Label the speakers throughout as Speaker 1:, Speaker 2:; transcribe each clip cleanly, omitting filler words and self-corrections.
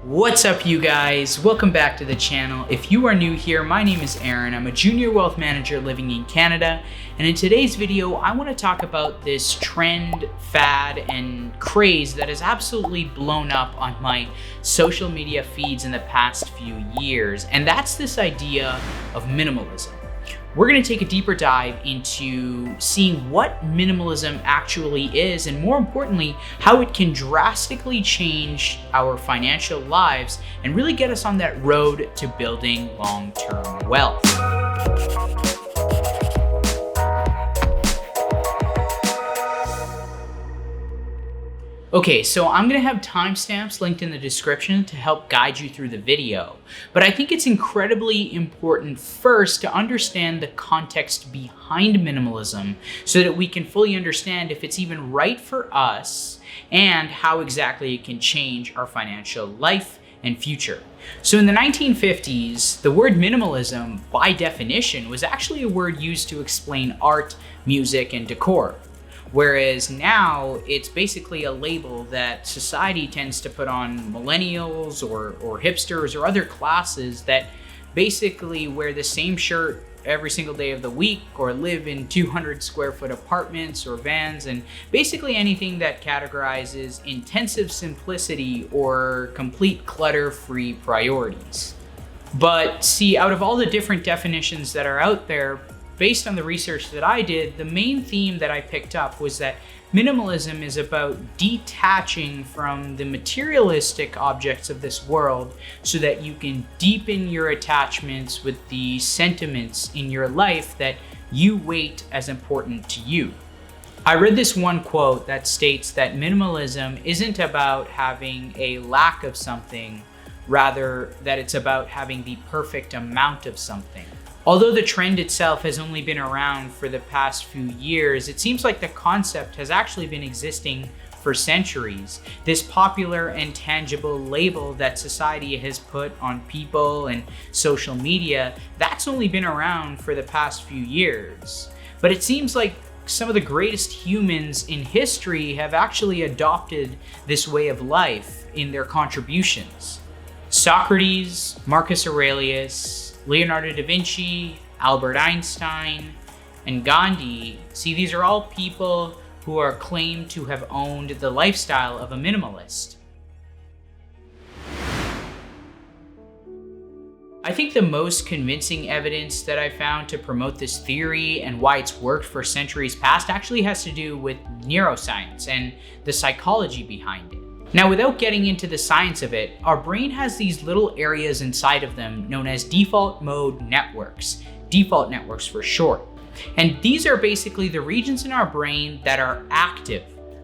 Speaker 1: What's up, you guys? Welcome back to the channel. If you are new here, my name is Aaron. I'm a junior wealth manager living in Canada, and in today's video I want to talk about this trend, fad, and craze that has absolutely blown up on my social media feeds in the past few years, and that's this idea of minimalism. We're going to take a deeper dive into seeing what minimalism actually is, and more importantly, how it can drastically change our financial lives and really get us on that road to building long-term wealth. Okay, so I'm gonna have timestamps linked in the description to help guide you through the video, but I think it's incredibly important first to understand the context behind minimalism so that we can fully understand if it's even right for us and how exactly it can change our financial life and future. So in the 1950s, the word minimalism, by definition, was actually a word used to explain art, music, and decor. Whereas now it's basically a label that society tends to put on millennials or hipsters or other classes that basically wear the same shirt every single day of the week or live in 200 square foot apartments or vans, and basically anything that categorizes intensive simplicity or complete clutter-free priorities. But see, out of all the different definitions that are out there, based on the research that I did, the main theme that I picked up was that minimalism is about detaching from the materialistic objects of this world so that you can deepen your attachments with the sentiments in your life that you weight as important to you. I read this one quote that states that minimalism isn't about having a lack of something, rather that it's about having the perfect amount of something. Although the trend itself has only been around for the past few years, it seems like the concept has actually been existing for centuries. This popular and tangible label that society has put on people and social media, that's only been around for the past few years. But it seems like some of the greatest humans in history have actually adopted this way of life in their contributions. Socrates, Marcus Aurelius, Leonardo da Vinci, Albert Einstein, and Gandhi. See, these are all people who are claimed to have owned the lifestyle of a minimalist. I think the most convincing evidence that I found to promote this theory and why it's worked for centuries past actually has to do with neuroscience and the psychology behind it. Now, without getting into the science of it, our brain has these little areas inside of them known as default mode networks for short. And these are basically the regions in our brain that are active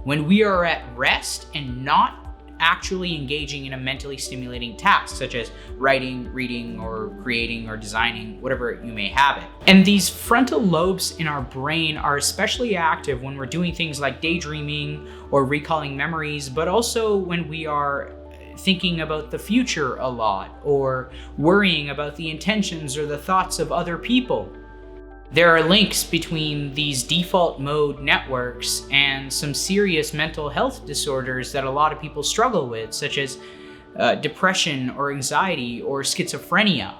Speaker 1: when we are at rest and not actually engaging in a mentally stimulating task, such as writing, reading, or creating or designing, whatever you may have it. And these frontal lobes in our brain are especially active when we're doing things like daydreaming or recalling memories, but also when we are thinking about the future a lot or worrying about the intentions or the thoughts of other people. There are links between these default mode networks and some serious mental health disorders that a lot of people struggle with, such as depression or anxiety or schizophrenia.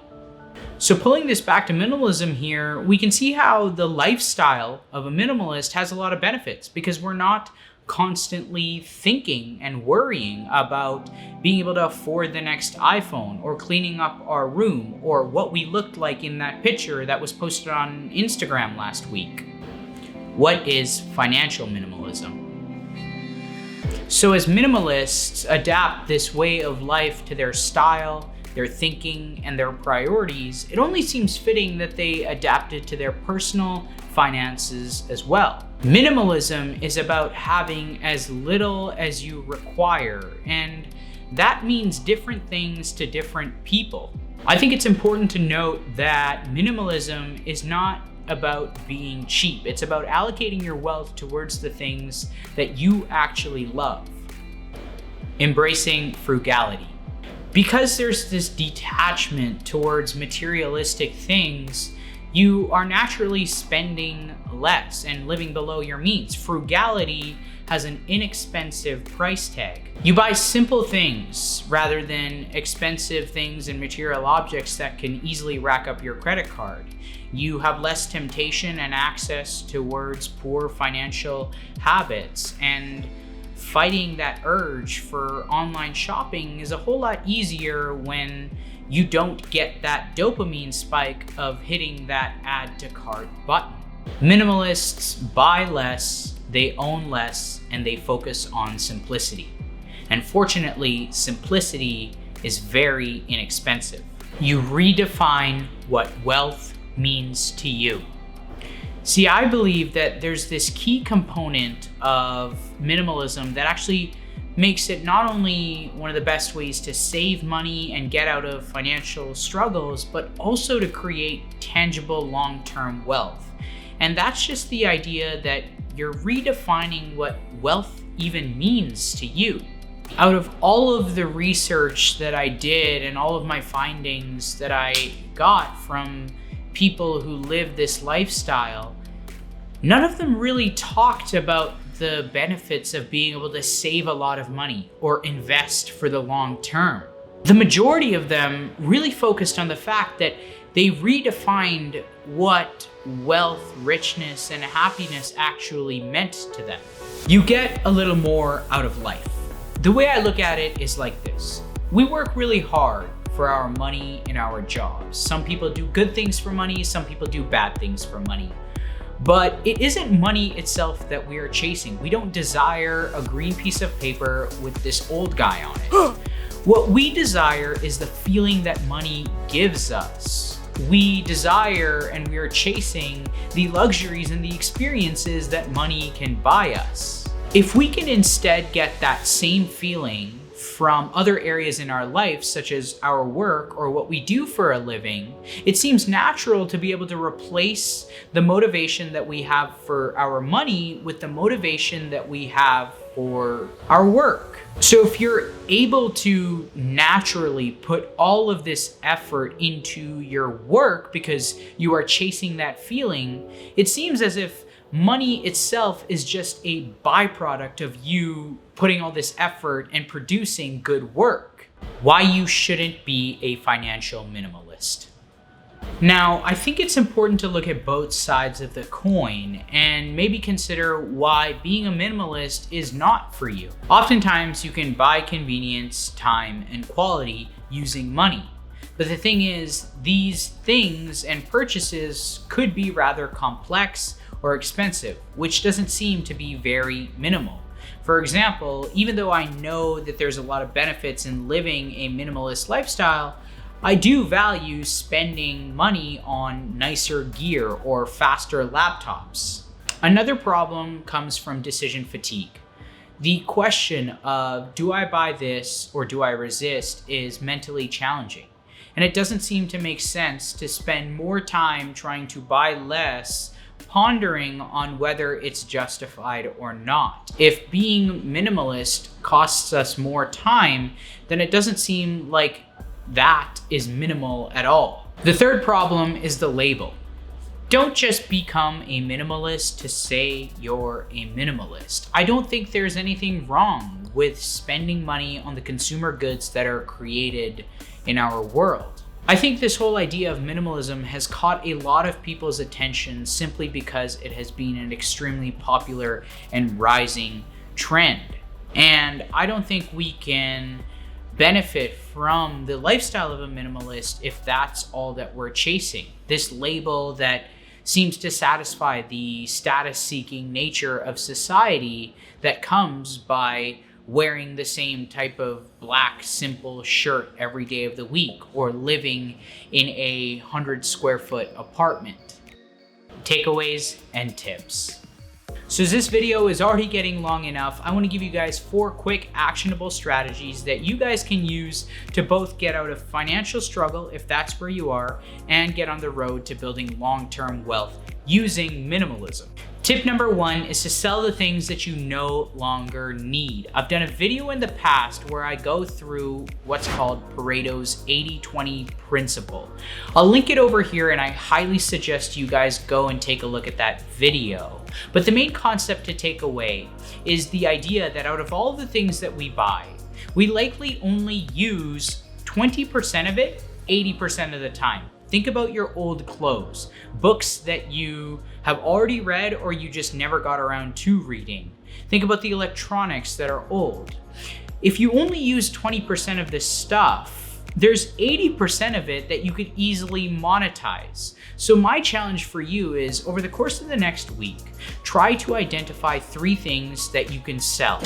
Speaker 1: So pulling this back to minimalism here, we can see how the lifestyle of a minimalist has a lot of benefits because we're not constantly thinking and worrying about being able to afford the next iPhone or cleaning up our room or what we looked like in that picture that was posted on Instagram last week. What is financial minimalism? So as minimalists adapt this way of life to their style, their thinking, and their priorities, it only seems fitting that they adapt it to their personal finances as well. Minimalism is about having as little as you require, and that means different things to different people. I think it's important to note that minimalism is not about being cheap. It's about allocating your wealth towards the things that you actually love. Embracing frugality. Because there's this detachment towards materialistic things, you are naturally spending less and living below your means. Frugality has an inexpensive price tag. You buy simple things rather than expensive things and material objects that can easily rack up your credit card. You have less temptation and access towards poor financial habits, and fighting that urge for online shopping is a whole lot easier when you don't get that dopamine spike of hitting that add to cart button. Minimalists buy less, they own less, and they focus on simplicity. And fortunately, simplicity is very inexpensive. You redefine what wealth means to you. See, I believe that there's this key component of minimalism that actually makes it not only one of the best ways to save money and get out of financial struggles, but also to create tangible long-term wealth. And that's just the idea that you're redefining what wealth even means to you. Out of all of the research that I did and all of my findings that I got from people who live this lifestyle, none of them really talked about the benefits of being able to save a lot of money or invest for the long term. The majority of them really focused on the fact that they redefined what wealth, richness, and happiness actually meant to them. You get a little more out of life. The way I look at it is like this. We work really hard for our money in our jobs. Some people do good things for money, some people do bad things for money. But it isn't money itself that we are chasing. We don't desire a green piece of paper with this old guy on it. What we desire is the feeling that money gives us. We desire and we are chasing the luxuries and the experiences that money can buy us. If we can instead get that same feeling from other areas in our life, such as our work or what we do for a living, it seems natural to be able to replace the motivation that we have for our money with the motivation that we have for our work. So if you're able to naturally put all of this effort into your work because you are chasing that feeling, it seems as if money itself is just a byproduct of you putting all this effort and producing good work. Why you shouldn't be a financial minimalist. Now, I think it's important to look at both sides of the coin and maybe consider why being a minimalist is not for you. Oftentimes, you can buy convenience, time, and quality using money. But the thing is, these things and purchases could be rather complex or expensive, which doesn't seem to be very minimal. For example, even though I know that there's a lot of benefits in living a minimalist lifestyle, I do value spending money on nicer gear or faster laptops. Another problem comes from decision fatigue. The question of, do I buy this or do I resist, is mentally challenging. And it doesn't seem to make sense to spend more time trying to buy less, pondering on whether it's justified or not. If being minimalist costs us more time, then it doesn't seem like that is minimal at all. The third problem is the label. Don't just become a minimalist to say you're a minimalist. I don't think there's anything wrong with spending money on the consumer goods that are created in our world. I think this whole idea of minimalism has caught a lot of people's attention simply because it has been an extremely popular and rising trend. And I don't think we can benefit from the lifestyle of a minimalist if that's all that we're chasing. This label that seems to satisfy the status-seeking nature of society that comes by wearing the same type of black, simple shirt every day of the week, or living in a 100-square-foot apartment. Takeaways and tips. So as this video is already getting long enough, I want to give you guys 4 quick actionable strategies that you guys can use to both get out of financial struggle, if that's where you are, and get on the road to building long-term wealth using minimalism. Tip number 1 is to sell the things that you no longer need. I've done a video in the past where I go through what's called Pareto's 80-20 principle. I'll link it over here, and I highly suggest you guys go and take a look at that video. But the main concept to take away is the idea that out of all the things that we buy, we likely only use 20% of it 80% of the time. Think about your old clothes, books that you have already read or you just never got around to reading. Think about the electronics that are old. If you only use 20% of this stuff, there's 80% of it that you could easily monetize. So my challenge for you is, over the course of the next week, try to identify 3 things that you can sell.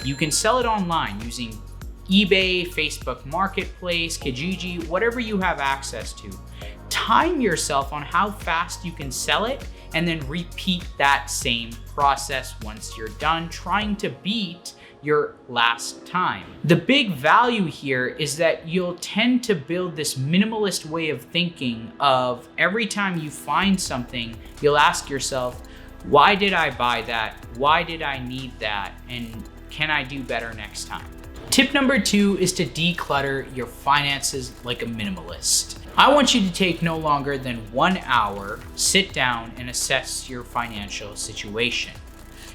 Speaker 1: You can sell it online using eBay, Facebook Marketplace, Kijiji, whatever you have access to. Time yourself on how fast you can sell it, and then repeat that same process once you're done, trying to beat your last time. The big value here is that you'll tend to build this minimalist way of thinking of every time you find something, you'll ask yourself, why did I buy that? Why did I need that? And can I do better next time? Tip number 2 is to declutter your finances like a minimalist. I want you to take no longer than 1 hour, sit down and assess your financial situation.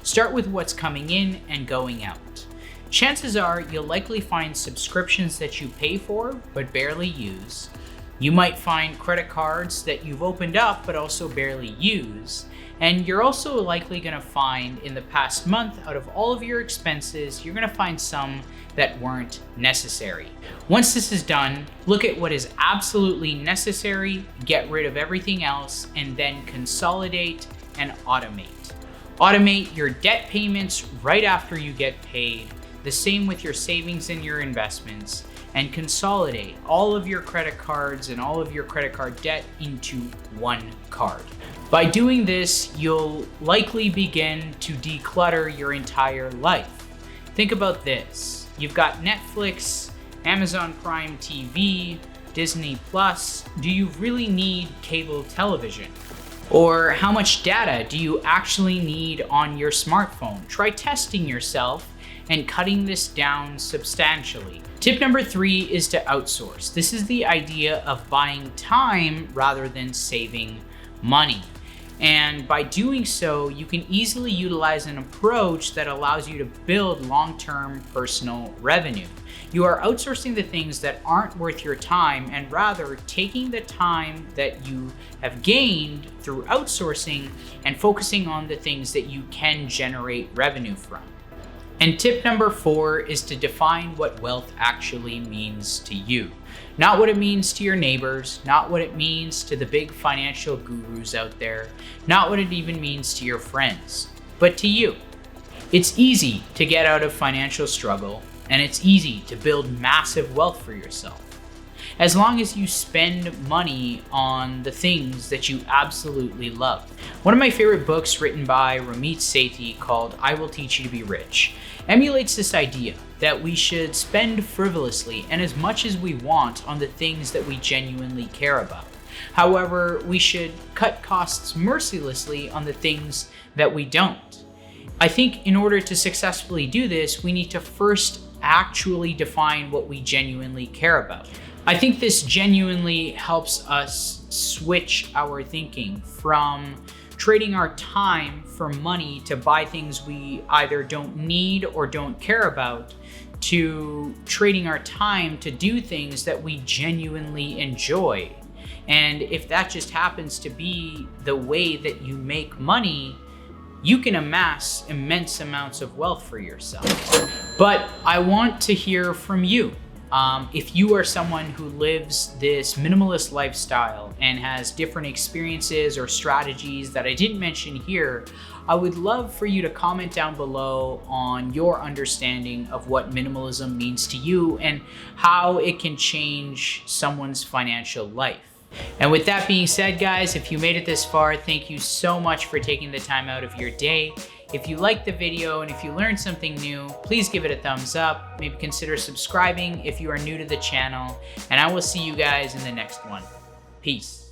Speaker 1: Start with what's coming in and going out. Chances are you'll likely find subscriptions that you pay for but barely use. You might find credit cards that you've opened up but also barely use. And you're also likely gonna find in the past month, out of all of your expenses, you're gonna find some that weren't necessary. Once this is done, look at what is absolutely necessary, get rid of everything else, and then consolidate and automate. Automate your debt payments right after you get paid, the same with your savings and your investments, and consolidate all of your credit cards and all of your credit card debt into one card. By doing this, you'll likely begin to declutter your entire life. Think about this. You've got Netflix, Amazon Prime TV, Disney Plus. Do you really need cable television? Or how much data do you actually need on your smartphone? Try testing yourself and cutting this down substantially. Tip number 3 is to outsource. This is the idea of buying time rather than saving money. And by doing so, you can easily utilize an approach that allows you to build long-term personal revenue. You are outsourcing the things that aren't worth your time and rather taking the time that you have gained through outsourcing and focusing on the things that you can generate revenue from. And tip number 4 is to define what wealth actually means to you. Not what it means to your neighbors, not what it means to the big financial gurus out there, not what it even means to your friends, but to you. It's easy to get out of financial struggle, and it's easy to build massive wealth for yourself, as long as you spend money on the things that you absolutely love. One of my favorite books written by Ramit Sethi, called I Will Teach You to Be Rich, emulates this idea that we should spend frivolously and as much as we want on the things that we genuinely care about. However, we should cut costs mercilessly on the things that we don't. I think in order to successfully do this, we need to first actually define what we genuinely care about. I think this genuinely helps us switch our thinking from trading our time for money to buy things we either don't need or don't care about, to trading our time to do things that we genuinely enjoy. And if that just happens to be the way that you make money, you can amass immense amounts of wealth for yourself. But I want to hear from you. If you are someone who lives this minimalist lifestyle and has different experiences or strategies that I didn't mention here, I would love for you to comment down below on your understanding of what minimalism means to you and how it can change someone's financial life. And with that being said, guys, if you made it this far, thank you so much for taking the time out of your day. If you liked the video and if you learned something new, please give it a thumbs up. Maybe consider subscribing if you are new to the channel. And I will see you guys in the next one. Peace.